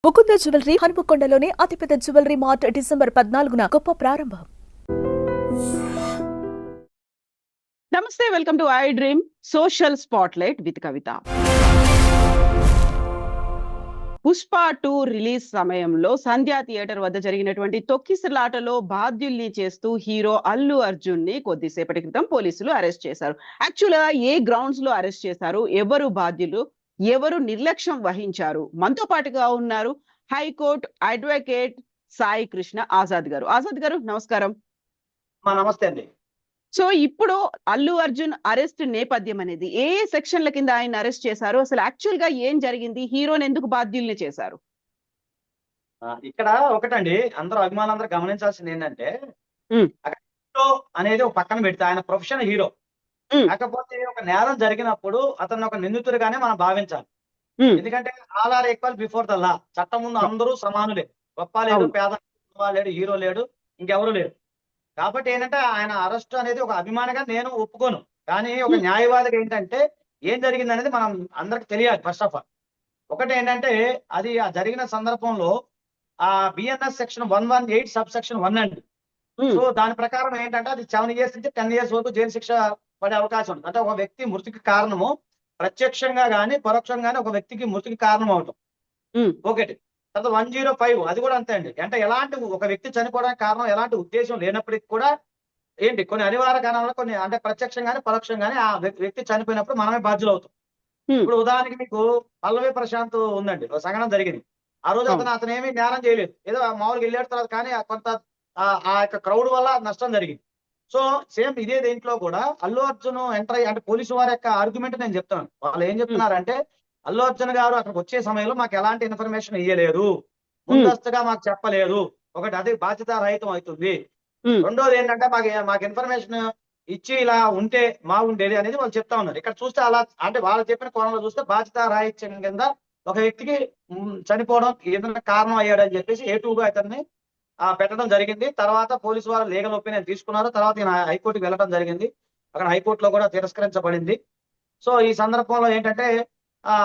Mukunda jewellery హనుమకొండలోని అతిపెద్ద jewellery mart December 14న గొప్ప ప్రారంభం. నమస్తే, welcome to I dream social spotlight with Kavitha. Pushpa 2 release సమయంలో సంధ్యా థియేటర్ వద్ద జరిగినటువంటి తొక్కిసలాటలో బాధ్యుల్ని చేస్తూ హీరో అల్లు అర్జున్ ని కొద్దిసేపటి క్రితం పోలీసులు అరెస్ట్ చేశారు. యాక్చువల్ గా ఏ గ్రౌండ్స్ లో అరెస్ట్ చేశారు, ఎవరు బాధ్యులు, ఎవరు నిర్లక్ష్యం వహించారు, మనతో పాటుగా ఉన్నారు హైకోర్టు అడ్వకేట్ సాయి కృష్ణ ఆజాద్ గారు. ఆజాద్ గారు నమస్కారం. నమస్తే అండి. సో ఇప్పుడు అల్లు అర్జున్ అరెస్ట్ నేపథ్యం అనేది ఏ సెక్షన్ల కింద ఆయన అరెస్ట్ చేశారు, అసలు యాక్చువల్ గా ఏం జరిగింది, హీరోని ఎందుకు బాధ్యుల్ని చేశారు? ఇక్కడ ఒకటండి, అందరూ అభిమానులందరూ గమనించాల్సింది ఏంటంటే ఉమ్, హీరో అనేది ఒక పక్కన పెడితే ఆయన ప్రొఫెషన్ హీరో. ఉమ్, కాకపోతే ఒక నేరం జరిగినప్పుడు అతన్ని ఒక నిందితుడిగానే మనం భావించాలి. ఉమ్, ఎందుకంటే all are equal before the law. చట్టం ముందు అందరూ సమానులే. గొప్ప లేడు, అవును. పేద లేడు, హీరో లేడు, ఇంకెవరు లేరు. కాబట్టి ఏంటంటే ఆయన అరెస్ట్ అనేది ఒక అభిమానిగా నేను ఒప్పుకోను. కానీ ఒక ఉమ్, న్యాయవాదిగా ఏంటంటే ఏం జరిగింది అనేది మనం అందరికి తెలియాలి. ఫస్ట్ ఆఫ్ ఆల్ ఒకటి ఏంటంటే అది ఆ జరిగిన సందర్భంలో ఆ బిఎన్ఎస్ సెక్షన్ 118 సబ్ సెక్షన్ 1 అండి. ఉమ్, సో దాని ప్రకారం ఏంటంటే అది 7 years నుంచి 10 years వరకు జైలు శిక్ష పడే అవకాశం ఉంది. అంటే ఒక వ్యక్తి మృతికి కారణము ప్రత్యక్షంగా గానీ పరోక్షంగానే ఒక వ్యక్తికి మృతికి కారణం అవటం ఉమ్, ఒకటి. తర్వాత 105 అది కూడా అంతే అండి. అంటే ఎలాంటి ఒక వ్యక్తి చనిపోవడానికి కారణం ఎలాంటి ఉద్దేశం లేనప్పటికీ కూడా ఏంటి కొన్ని అనివార్య కారణాలు కొన్ని అంటే ప్రత్యక్షంగానే పరోక్షంగానే ఆ వ్యక్తి చనిపోయినప్పుడు మనమే బాధ్యులు అవుతాం. ఉమ్, ఇప్పుడు ఉదాహరణకి మీకు పల్లవి ప్రశాంత్ ఉందండి, ఒక సంఘటన జరిగింది. ఆ రోజు అవును. అతను ఏమీ నేరం చేయలేదు, ఏదో మామూలుగా వెళ్ళాడు. తర్వాత కానీ కొంత ఆ యొక్క క్రౌడ్ వల్ల నష్టం జరిగింది. సో సేమ్ ఇదే దీంట్లో కూడా అల్లు అర్జున్ ఎంటర్ అయ్యి అంటే పోలీసు వారి యొక్క ఆర్గ్యుమెంట్ నేను చెప్తాను. వాళ్ళు ఏం ఉమ్, చెప్తున్నారంటే అల్లు అర్జున్ గారు అక్కడికి వచ్చే సమయంలో మాకు ఎలాంటి ఇన్ఫర్మేషన్ ఇయ్యలేదు, ఉమ్, ముందస్తుగా మాకు చెప్పలేదు. ఒకటి అది బాధ్యతారహితం అవుతుంది. ఉమ్, రెండోది ఏంటంటే మాకు ఇన్ఫర్మేషన్ ఇచ్చి ఇలా ఉంటే బాగుండేది అనేది వాళ్ళు చెప్తా ఉన్నారు. ఇక్కడ చూస్తే అలా అంటే వాళ్ళు చెప్పిన కోణంలో చూస్తే బాధ్యతారాహిత్యం కింద ఒక వ్యక్తికి చనిపోవడం ఏదైనా కారణం అయ్యాడని చెప్పేసి ఏటూగా అతన్ని పెట్టడం జరిగింది. తర్వాత పోలీసు వారు లీగల్ ఒపీనియన్ తీసుకున్నారు. తర్వాత ఈయన హైకోర్టుకి వెళ్ళడం జరిగింది. అక్కడ హైకోర్టులో కూడా తిరస్కరించబడింది. సో ఈ సందర్భంలో ఏంటంటే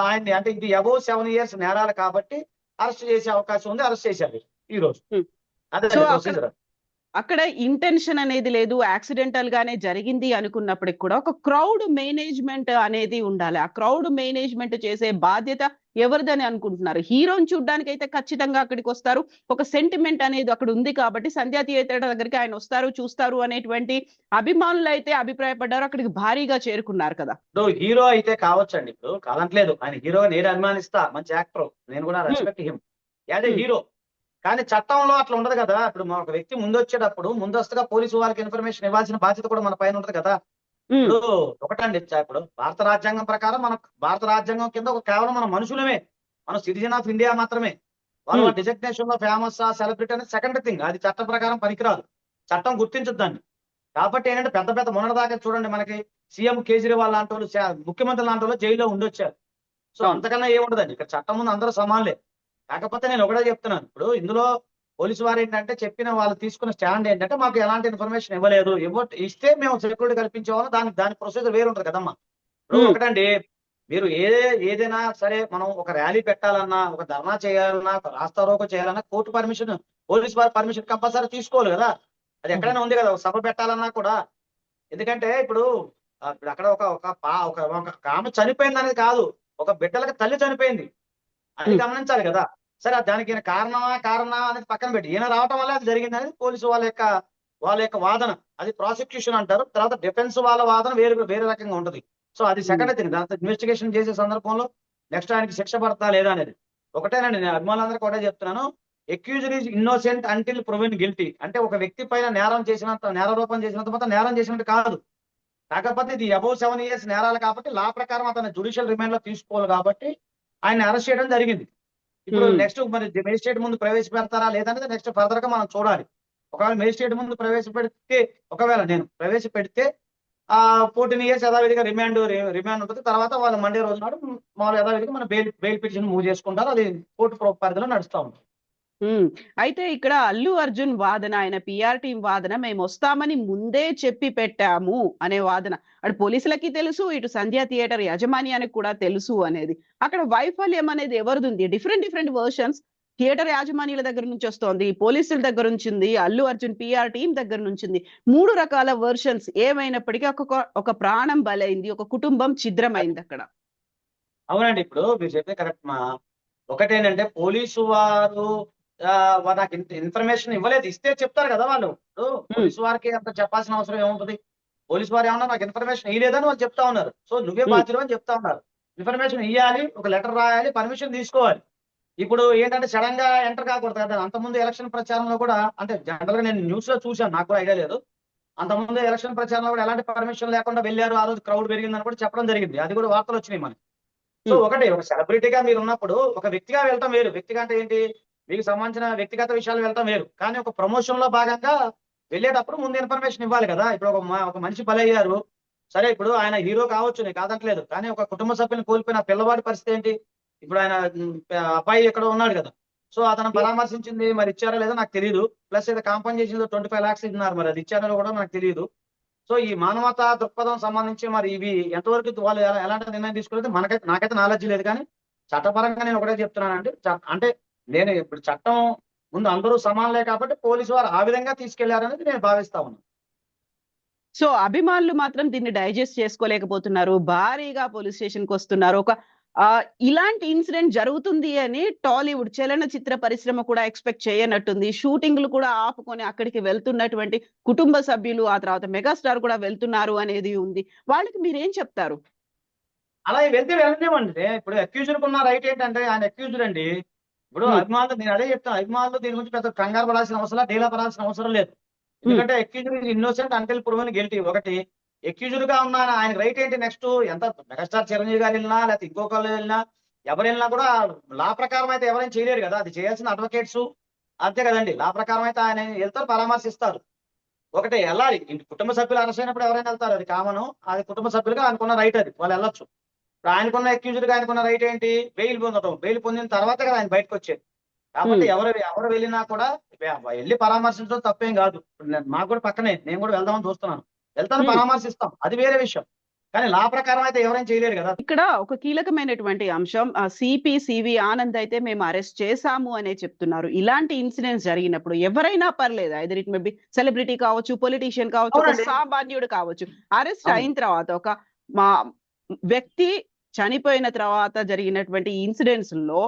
ఆయన్ని అంటే ఇది అబోవ్ 7 years నేరాలు కాబట్టి అరెస్ట్ చేసే అవకాశం ఉంది. అరెస్ట్ చేశారు ఈ రోజు. ఉమ్. అదే సో ప్రొసీజర్. అక్కడ ఇంటెన్షన్ అనేది లేదు, యాక్సిడెంటల్ గానే జరిగింది అనుకున్నప్పటికి కూడా ఒక క్రౌడ్ మేనేజ్మెంట్ అనేది ఉండాలి. ఆ క్రౌడ్ మేనేజ్మెంట్ చేసే బాధ్యత ఎవరిదని అనుకుంటున్నారు? హీరోని చూడడానికి అయితే ఖచ్చితంగా అక్కడికి వస్తారు. ఒక సెంటిమెంట్ అనేది అక్కడ ఉంది కాబట్టి సంధ్యా థియేటర్ దగ్గరికి ఆయన వస్తారు, చూస్తారు అనేటువంటి అభిమానులు అయితే అభిప్రాయపడ్డారు. అక్కడికి భారీగా చేరుకున్నారు కదా. ఇప్పుడు హీరో అయితే కావచ్చండి, ఇప్పుడు కాదంటలేదు. ఆయన హీరోగా నేను అభిమానిస్తా, మంచి యాక్టర్, నేను కూడా um, respect him as a um, hero. కానీ చట్టంలో అట్లా ఉండదు కదా. ఇప్పుడు ఒక వ్యక్తి ముందు వచ్చేటప్పుడు ముందస్తుగా పోలీసు వారికి ఇన్ఫర్మేషన్ ఇవ్వాల్సిన బాధ్యత కూడా మన పైన ఉంటది కదా. ఉమ్, ఇప్పుడు ఒకటండి, ఇప్పుడు భారత రాజ్యాంగం ప్రకారం మన భారత రాజ్యాంగం కింద కేవలం మన మనుషులమే, మనం సిటిజన్ ఆఫ్ ఇండియా మాత్రమే. వాళ్ళ ఉమ్, డిజిగ్నేషన్ లో ఫేమస్ సెలబ్రిటీ అనేది సెకండ్ థింగ్. అది చట్టం ప్రకారం పనికిరాదు, చట్టం గుర్తించదు దాన్ని. కాబట్టి ఏంటంటే పెద్ద పెద్ద మొన్నటిదాకా చూడండి మనకి సీఎం కేజ్రీవాల్ లాంటి వాళ్ళు, ముఖ్యమంత్రి లాంటి వాళ్ళు జైల్లో ఉండొచ్చారు. సో అవును. అంతకన్నా ఏముండదండి. ఇక్కడ చట్టం ముందు అందరూ సమానులే. కాకపోతే నేను ఒకటే చెప్తున్నాను, ఇప్పుడు ఇందులో పోలీసు వారు ఏంటంటే చెప్పిన వాళ్ళు తీసుకున్న స్టాండ్ ఏంటంటే మాకు ఎలాంటి ఇన్ఫర్మేషన్ ఇవ్వలేదు, ఇస్తే మేము సెక్యూరిటీ కల్పించేవాళ్ళం. దాని ప్రొసీజర్ వేరు ఉంటుంది కదమ్మా. ఇప్పుడు ఉమ్, ఒకటండి, మీరు ఏదైనా సరే మనం ఒక ర్యాలీ పెట్టాలన్నా, ఒక ధర్నా చేయాలన్నా, ఒక రాస్తారోకో చేయాలన్నా కోర్టు పర్మిషన్, పోలీసు వారి పర్మిషన్ కంపల్సరీ తీసుకోవాలి కదా. అది ఉమ్, ఎక్కడైనా ఉంది కదా, ఒక సభ పెట్టాలన్నా కూడా. ఎందుకంటే ఇప్పుడు ఇప్పుడు అక్కడ ఒక ఆమె చనిపోయింది అనేది కాదు, ఒక బిడ్డలకి తల్లి చనిపోయింది, అది ఉమ్, గమనించాలి కదా. సరే దానికి ఈయన కారణమా అనేది పక్కన పెట్టి ఈయన రావటం వల్ల అది జరిగింది అనేది పోలీసు వాళ్ళ యొక్క వాదన. అది ప్రాసిక్యూషన్ అంటారు. తర్వాత డిఫెన్స్ వాళ్ళ వాదన వేరే రకంగా ఉంటుంది. సో అది ఉమ్, సెకండ్ థింగ్. దాంతో ఇన్వెస్టిగేషన్ చేసే సందర్భంలో నెక్స్ట్ ఆయనకి శిక్ష పడతా లేదా అనేది ఒకటేనండి. నేను అభిమానులందరికీ కూడా చెప్తున్నాను, accused is innocent until proven guilty. అంటే ఒక వ్యక్తి పైన నేరారోపణ చేసినంత మాత్రం నేరం చేసినట్టు కాదు. కాకపోతే ఇది అబోవ్ 7 years నేరాలు కాబట్టి లా ప్రకారం అతను జ్యుడిషియల్ రిమాండ్ లో తీసుకోవాలి కాబట్టి ఆయన అరెస్ట్ చేయడం జరిగింది. ఇప్పుడు ఉమ్. నెక్స్ట్ మరి మేజిస్ట్రేట్ ముందు ప్రవేశపెడతారా లేదనేది నెక్స్ట్ ఫర్దర్ గా మనం చూడాలి. ఒకవేళ మేజిస్ట్రేట్ ముందు ఒకవేళ నేను ప్రవేశపెడితే 14 years యథావిధిగా రిమాండ్ ఉంటుంది. తర్వాత వాళ్ళు మండే రోజు నాడు మామూలు యథావిధిగా మన బెయిల్ పిటిషన్ మూవ్ చేసుకుంటారు. అది కోర్టు పరిధిలో నడుస్తూ ఉంటుంది. అయితే ఇక్కడ అల్లు అర్జున్ వాదన, ఆయన పిఆర్ టీం వాదన, మేము వస్తామని ముందే చెప్పి పెట్టాము అనే వాదన. అటు పోలీసులకి తెలుసు, ఇటు సంధ్యా థియేటర్ యాజమాన్యానికి కూడా తెలుసు అనేది. అక్కడ వైఫల్యం అనేది ఎవరిది ఉంది? Different versions. థియేటర్ యాజమాన్యుల దగ్గర నుంచి వస్తోంది, పోలీసుల దగ్గర నుంచి ఉంది, అల్లు అర్జున్ పిఆర్ టీం దగ్గర నుంచి ఉంది. 3 రకాల వర్షన్స్ ఏమైనప్పటికీ ఒక ప్రాణం బలైంది, ఒక కుటుంబం ఛిద్రమైంది అక్కడ. అవునండి. ఇప్పుడు మీరు చెప్పేది కరెక్ట్ మా. ఒకటేంటంటే పోలీసు వారు నాకు ఇన్ఫర్మేషన్ ఇవ్వలేదు. ఇస్తే చెప్తారు కదా వాళ్ళు. ఇప్పుడు పోలీసు వారికి అంత చెప్పాల్సిన అవసరం ఏముంటది? పోలీసు వారు ఏమన్నా నాకు ఇన్ఫర్మేషన్ ఇయ్యలేదని వాళ్ళు చెప్తా ఉన్నారు. సో నువ్వే బాధ్యులు అని చెప్తా ఉన్నారు. ఇన్ఫర్మేషన్ ఇయ్యాలి, ఒక లెటర్ రాయాలి, పర్మిషన్ తీసుకోవాలి. ఇప్పుడు ఏంటంటే సడన్ గా ఎంటర్ కాకూడదు కదా. అంతకుముందు ఎలక్షన్ ప్రచారంలో కూడా, అంటే జనరల్ గా నేను న్యూస్ లో చూశాను, నాకు కూడా ఐడియా లేదు. అంతకుముందు ఎలక్షన్ ప్రచారంలో కూడా ఎలాంటి పర్మిషన్ లేకుండా వెళ్ళారు, ఆ రోజు క్రౌడ్ పెరిగిందని కూడా చెప్పడం జరిగింది. అది కూడా వార్తలు వచ్చినాయి మనకి. సో ఒకటి, ఒక సెలబ్రిటీగా మీరు ఉన్నప్పుడు ఒక వ్యక్తిగా వెళ్తాం వేరు. వ్యక్తిగా అంటే ఏంటి, మీకు సంబంధించిన వ్యక్తిగత విషయాలు వెళ్తాం వేరు. కానీ ఒక ప్రమోషన్ లో భాగంగా వెళ్ళేటప్పుడు ముందు ఇన్ఫర్మేషన్ ఇవ్వాలి కదా. ఇప్పుడు ఒక మనిషి బలయ్యారు, సరే ఇప్పుడు ఆయన హీరో కావచ్చు, నేను కాదట్లేదు. కానీ ఒక కుటుంబ సభ్యుని కోల్పోయిన పిల్లవాడి పరిస్థితి ఏంటి? ఇప్పుడు ఆయన అబ్బాయి ఎక్కడ ఉన్నాడు కదా. సో అతను పరామర్శించింది మరి ఇచ్చారో లేదో నాకు తెలియదు. ప్లస్ ఏదో కాంపన్సేషన్ 25 lakhs ఇస్తున్నారు, మరి అది ఇచ్చారో కూడా నాకు తెలియదు. సో ఈ మానవతా దృక్పథం సంబంధించి మరి ఇవి ఎంతవరకు వాళ్ళు ఎలాంటి నిర్ణయం తీసుకోలేదు నాకైతే నాలెడ్జ్ లేదు. కానీ చట్టపరంగా నేను ఒకటే చెప్తున్నానంటే, అంటే నేను ఇప్పుడు చట్టం ముందు అందరూ సమానలే కాబట్టి పోలీసు వారు ఆ విధంగా తీసుకెళ్లారనేది నేను భావిస్తా ఉన్నాను. సో అభిమానులు మాత్రం దీన్ని డైజెస్ట్ చేసుకోలేకపోతున్నారు, భారీగా పోలీస్ స్టేషన్ కి వస్తున్నారు. ఇలాంటి ఇన్సిడెంట్ జరుగుతుంది అని టాలీవుడ్ చలనచిత్ర పరిశ్రమ కూడా ఎక్స్పెక్ట్ చేయనట్టుంది. షూటింగ్లు కూడా ఆపుకొని అక్కడికి వెళ్తున్నటువంటి కుటుంబ సభ్యులు, ఆ తర్వాత మెగాస్టార్ కూడా వెళ్తున్నారు అనేది ఉంది. వాళ్ళకి మీరేం చెప్తారు? అలా వెళ్తే వెళ్ళనివ్వండి. ఇప్పుడు అక్యూజ్డ్ ఉన్న రైట్ ఏంటంటే, ఆయన అక్యూజ్డ్ అండి. ఇప్పుడు అభిమానులు, నేను అదే చెప్తాను, అభిమానులు దీని గురించి పెద్ద కంగారు పడాల్సిన అవసరం, డీలా పడాల్సిన అవసరం లేదు. ఎందుకంటే accused innocent until proven guilty. ఒకటి, అక్యూజ్డ్ గా ఉన్న ఆయన రైట్ ఏంటి? నెక్స్ట్ ఎంత మెగాస్టార్ చిరంజీవి గారు వెళ్ళినా, లేకపోతే ఇంకొకళ్ళు వెళ్ళినా, ఎవరు వెళ్ళినా కూడా లా ప్రకారం అయితే ఎవరైనా చేయలేరు కదా. అది చేయాల్సిన అడ్వకేట్స్ అంతే కదండి. లా ప్రకారం అయితే ఆయన వెళ్తారు, పరామర్శిస్తారు. ఒకటే వెళ్ళాలి. కుటుంబ సభ్యులు అరెస్ట్ అయినప్పుడు ఎవరైనా వెళ్తారు, అది కామన్. అది కుటుంబ సభ్యులుగా అనుకున్న రైట్, అది వాళ్ళు వెళ్ళొచ్చు. ఇప్పుడు ఆయనకున్న అక్యూజ్డ్ గా ఆయనకున్న రైట్ ఏంటి? బెయిల్ పొందడం. బెయిల్ పొందిన తర్వాతే కదా ఆయన బయటకు వచ్చేది. కాబట్టి ఎవరు వెళ్ళినా కూడా వెళ్ళి పరామర్శించడం తప్పేం కాదు. మాకు కూడా పక్కనే, నేను కూడా వెళ్దామని చూస్తున్నాను, వెళ్తాను, పరామర్శిస్తాం, అది వేరే విషయం. కానీ లా ప్రకారం అయితే ఎవరైనా చేయలేరు కదా. ఇక్కడ ఒక కీలకమైనటువంటి అంశం, సివి ఆనంద్ అయితే మేము అరెస్ట్ చేశాము అనే చెప్తున్నారు. ఇలాంటి ఇన్సిడెంట్స్ జరిగినప్పుడు ఎవరైనా పర్లేదు, either it may be celebrity కావచ్చు, పొలిటీషియన్ కావచ్చు, ఒక సామాన్యుడు కావచ్చు, అరెస్ట్ అయిన తర్వాత ఒక మా వ్యక్తి చనిపోయిన తర్వాత జరిగినటువంటి ఇన్సిడెంట్స్ లో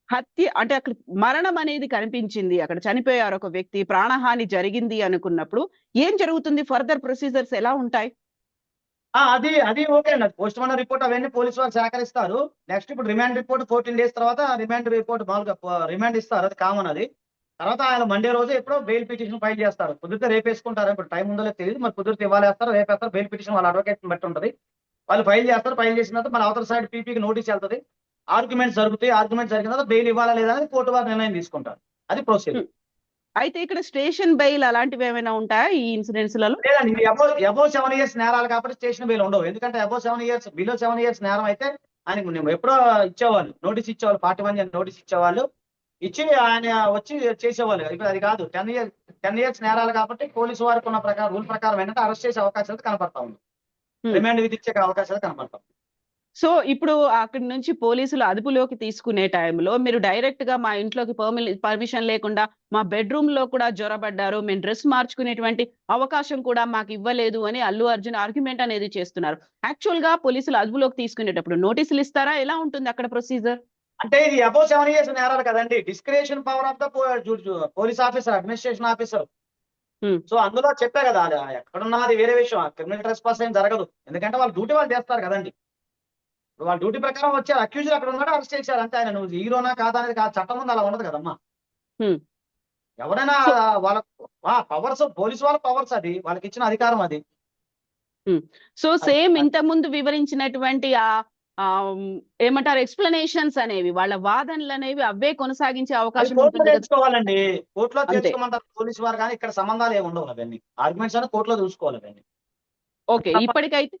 హత్య, అంటే అక్కడ మరణం అనేది కనిపించింది, అక్కడ చనిపోయారు ఒక వ్యక్తి, ప్రాణహాని జరిగింది అనుకున్నప్పుడు ఏం జరుగుతుంది? ఫర్దర్ ప్రొసీజర్స్ ఎలా ఉంటాయి? అది ఓకే అండి. పోస్ట్ మార్టం రిపోర్ట్ అవన్నీ పోలీసు వారు సేకరిస్తారు. నెక్స్ట్ ఇప్పుడు రిమాండ్ రిపోర్ట్ 14 days తర్వాత రిమాండ్ రిపోర్ట్ మామూలుగా రిమాండ్ ఇస్తారు, అది కామన్. అది తర్వాత ఆయన మండే రోజు ఎప్పుడో బెయిల్ పిటిషన్ ఫైల్ చేస్తారు. కుదిరితే రేపేసుకుంటారు, ఇప్పుడు టైం ఉందో లేదో తెలియదు. మరి కుదిరితే ఇవాళ వేస్తారు, రేపేస్తారు. బెయిల్ పిటిషన్ వాళ్ళ అడ్వకేట్ బట్టి ఉంటుంది. వాళ్ళు ఫైల్ చేస్తారు. ఫైల్ చేసిన తర్వాత మన అవతల సైడ్ పీపీకి నోటీస్ వెళ్తుంది. ఆర్గ్యుమెంట్స్ జరుగుతాయి. ఆర్గ్యుమెంట్ జరిగిన తర్వాత బెయిల్ ఇవ్వాలా లేదా అనేది కోర్టు వారు నిర్ణయం తీసుకుంటారు. అది ప్రొసీజర్. అయితే ఇక్కడ స్టేషన్ బెయిల్ అలాంటివి ఏమైనా ఉంటాయా ఈ ఇన్సిడెంట్స్ లలో? లేదండి, అబౌవ్ 7 years నేరాలు కాబట్టి స్టేషన్ బెయిల్ ఉండవు. ఎందుకంటే అబౌవ్ 7 years, బిలో 7 years నేరం అయితే ఆయనకు ఎప్పుడో ఇచ్చేవాళ్ళు, నోటీస్ ఇచ్చేవాళ్ళు, 41 నోటీస్ ఇచ్చేవాళ్ళు, ఇచ్చి ఆయన వచ్చి చేసేవాళ్ళు. ఇప్పుడు అది కాదు, 10 years నేరాలు కాబట్టి పోలీసు వారికి ఉన్న ప్రకారం, రూల్ ప్రకారం ఏంటంటే అరెస్ట్ చేసే అవకాశాలు కనపడతా ఉంది, రిమాండ్ విధించే అవకాశాలు కనపడతాం. సో ఇప్పుడు అక్కడి నుంచి పోలీసులు అదుపులోకి తీసుకునే టైంలో మీరు డైరెక్ట్ గా మా ఇంట్లోకి పర్మిషన్ లేకుండా మా బెడ్రూమ్ లో కూడా జొరబడ్డారు, మేము డ్రెస్ మార్చుకునేటువంటి అవకాశం కూడా మాకు ఇవ్వలేదు అని అల్లు అర్జున్ ఆర్గ్యుమెంట్ అనేది చేస్తున్నారు. యాక్చువల్ గా పోలీసులు అదుపులోకి తీసుకునేటప్పుడు నోటీసులు ఇస్తారా? ఎలా ఉంటుంది అక్కడ ప్రొసీజర్? అంటే ఇది అబౌవ్ 7 years నేరాలు కదండి. Discretion power of the police officer, administration officer. So అందులో చెప్పే కదా, అది ఎక్కడున్నా అది వేరే విషయం. క్రిమినల్ ట్రెస్పాస్ ఏం జరగదు, ఎందుకంటే వాళ్ళ డ్యూటీ వాళ్ళు చేస్తారు కదండి. వాళ్ళ డ్యూటీ ప్రకారం వచ్చారు, అక్యూజ్డ్ అక్కడ ఉన్నాడు, అరెస్ట్ చేశారు అంతే. ఆయన నువ్వు హీరోనా కాదా అనేది కాదు, చట్టం ముందు అలా ఉండదు కదమ్మా. ఎవరైనా వాళ్ళ పవర్స్, పోలీసు వాళ్ళ పవర్స్, అది వాళ్ళకి ఇచ్చిన అధికారం అది. సో సేమ్ ఇంత ముందు వివరించినటువంటి ఏమంటారు ఎక్స్ప్లెనేషన్స్ అనేవి, వాళ్ళ వాదనలు అనేవి అవే కొనసాగించే అవకాశం ఉంటుంది. తెలుసుకోవాలండి, కోర్టులో తెలుసుకోమంటారు పోలీసు వారు, కానీ ఇక్కడ సంబంధాలు ఏమి ఉండవు. అవన్నీ ఆర్గ్యుమెంట్స్ అని కోర్టులో చూసుకోవాలి అవన్నీ. ఓకే, ఇప్పటికైతే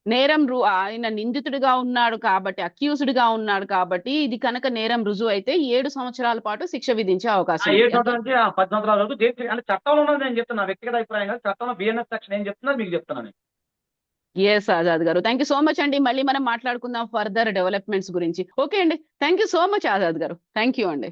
నేరం ఆయన నిందితుడిగా ఉన్నాడు కాబట్టి, అక్యూజ్డ్ గా ఉన్నాడు కాబట్టి, ఇది కనుక నేరం రుజువు అయితే 7 సంవత్సరాల పాటు శిక్ష విధించే అవకాశం 7 సంవత్సరాల నుంచి 10 సంవత్సరాల వరకు. అంటే చట్టంలో ఉన్నది నేను చెప్తున్నా, వ్యక్తిగత అభిప్రాయం కాదు. చట్టంలో బిఎన్ఎస్ సెక్షన్ ఏం చెప్తున్నా మీకు చెప్తున్నాను. ఎస్ ఆజాద్ గారు, థ్యాంక్ యూ సో మచ్ అండి. మళ్ళీ మనం మాట్లాడుకుందాం ఫర్దర్ డెవలప్మెంట్స్ గురించి. ఓకే అండి, thank you so much Azad గారు, థ్యాంక్ యూ అండి.